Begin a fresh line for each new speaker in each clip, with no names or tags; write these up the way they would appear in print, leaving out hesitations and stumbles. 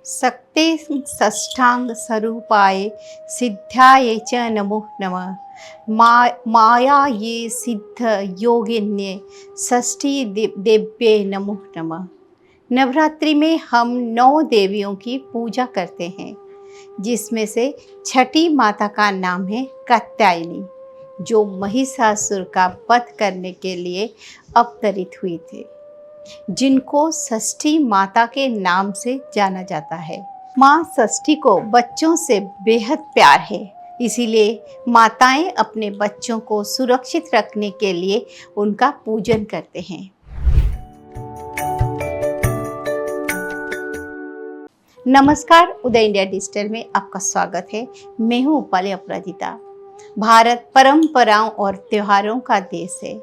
सक्ते षष्ठांग स्वरूपाय सिद्धाय च नमो नमः। माया ये सिद्ध योगिन्ये षष्ठी देव्ये नमो नमः। नवरात्रि में हम 9 देवियों की पूजा करते हैं, जिसमें से छठी माता का नाम है कात्यायनी, जो महिषासुर का वध करने के लिए अवतरित हुई थी, जिनको षष्ठी माता के नाम से जाना जाता है। माँ षष्ठी को बच्चों से बेहद प्यार है, इसीलिए माताएं अपने बच्चों को सुरक्षित रखने के लिए उनका पूजन करते हैं। नमस्कार, उदय इंडिया डिजिटल में आपका स्वागत है। मैं हूँ उपाली अपराजिता। भारत परंपराओं और त्योहारों का देश है।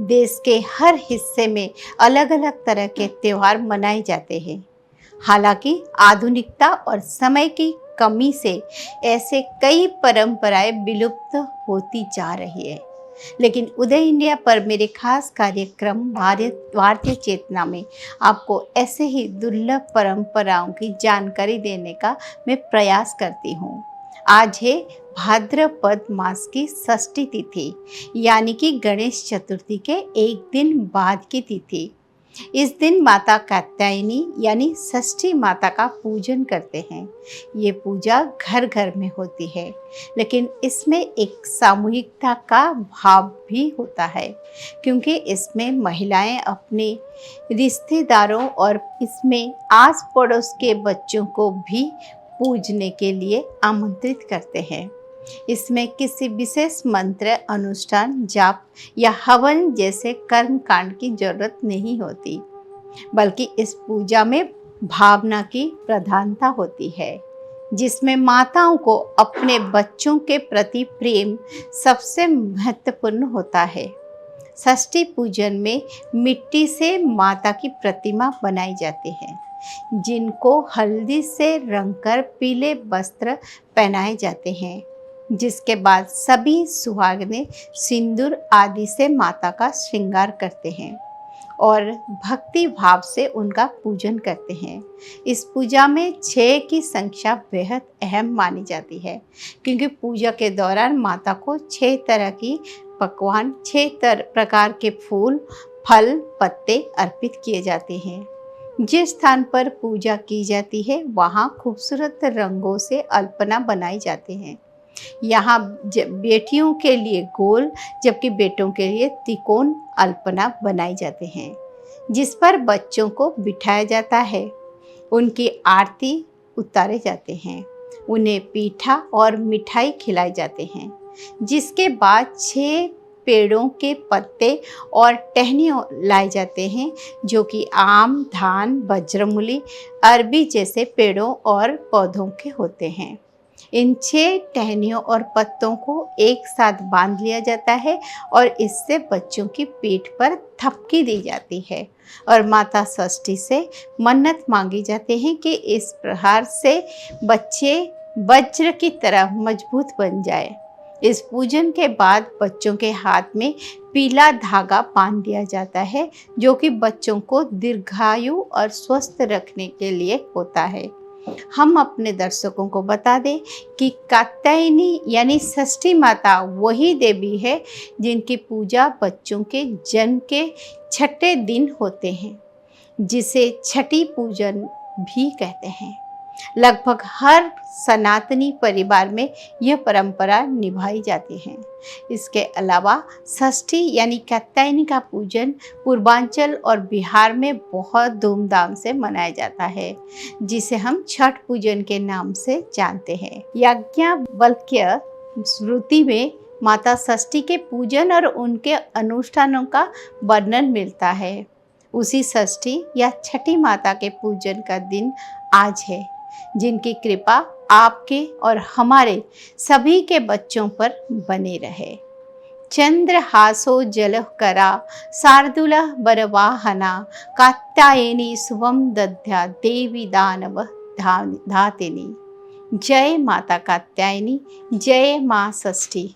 देश के हर हिस्से में अलग अलग तरह के त्योहार मनाए जाते हैं। हालांकि आधुनिकता और समय की कमी से ऐसे कई परंपराएं विलुप्त होती जा रही है, लेकिन उदय इंडिया पर मेरे खास कार्यक्रम भारतीय चेतना में आपको ऐसे ही दुर्लभ परंपराओं की जानकारी देने का मैं प्रयास करती हूँ। आज है भाद्रपद मास की षष्ठी तिथि, यानी कि गणेश चतुर्थी के एक दिन बाद की तिथि। इस दिन माता कात्यायनी यानी षष्ठी माता का पूजन करते हैं। ये पूजा घर घर में होती है, लेकिन इसमें एक सामूहिकता का भाव भी होता है, क्योंकि इसमें महिलाएं अपने रिश्तेदारों और इसमें आस पड़ोस के बच्चों को भी पूजने के लिए आमंत्रित करते हैं। इसमें किसी विशेष मंत्र, अनुष्ठान, जाप या हवन जैसे कर्म कांड की जरूरत नहीं होती, बल्कि इस पूजा में भावना की प्रधानता होती है, जिसमें माताओं को अपने बच्चों के प्रति प्रेम सबसे महत्वपूर्ण होता है। षष्ठी पूजन में मिट्टी से माता की प्रतिमा बनाई जाती है, जिनको हल्दी से रंगकर पीले वस्त्र पहनाए जाते हैं, जिसके बाद सभी सुहागिनें सिंदूर आदि से माता का श्रृंगार करते हैं और भक्ति भाव से उनका पूजन करते हैं। इस पूजा में 6 की संख्या बेहद अहम मानी जाती है, क्योंकि पूजा के दौरान माता को 6 तरह की पकवान, 6 प्रकार के फूल, फल, पत्ते अर्पित किए जाते हैं। जिस स्थान पर पूजा की जाती है वहाँ खूबसूरत रंगों से अल्पना बनाई जाती हैं। यहाँ बेटियों के लिए गोल, जबकि बेटों के लिए त्रिकोण अल्पना बनाई जाते हैं, जिस पर बच्चों को बिठाया जाता है। उनकी आरती उतारे जाते हैं, उन्हें पीठा और मिठाई खिलाई जाते हैं, जिसके बाद 6 पेड़ों के पत्ते और टहनियाँ लाए जाते हैं, जो कि आम, धान, वज्रमूली, अरबी जैसे पेड़ों और पौधों के होते हैं। इन 6 टहनियों और पत्तों को एक साथ बांध लिया जाता है और इससे बच्चों की पीठ पर थपकी दी जाती है और माता षष्ठी से मन्नत मांगी जाती है कि इस प्रहार से बच्चे वज्र की तरह मजबूत बन जाए। इस पूजन के बाद बच्चों के हाथ में पीला धागा बांध दिया जाता है, जो कि बच्चों को दीर्घायु और स्वस्थ रखने के लिए होता है। हम अपने दर्शकों को बता दें कि कात्यायनी यानी षष्ठी माता वही देवी है जिनकी पूजा बच्चों के जन्म के 6ठे दिन होते हैं, जिसे छठी पूजन भी कहते हैं। लगभग हर सनातनी परिवार में यह परंपरा निभाई जाती है। इसके अलावा षष्ठी यानी कात्यायनी का पूजन पूर्वांचल और बिहार में बहुत धूमधाम से मनाया जाता है, जिसे हम छठ पूजन के नाम से जानते हैं। याज्ञवल्क्य श्रुति में माता षष्ठी के पूजन और उनके अनुष्ठानों का वर्णन मिलता है। उसी षष्ठी या छठी माता के पूजन का दिन आज है, जिनकी कृपा आपके और हमारे सभी के बच्चों पर बने रहे। चंद्रहासो जलकरा शार्दूलः वरवाहना कात्यायनी शुभम दद्या देवी दानव धातिनी। जय माता कात्यायनी, जय माँ षष्ठी।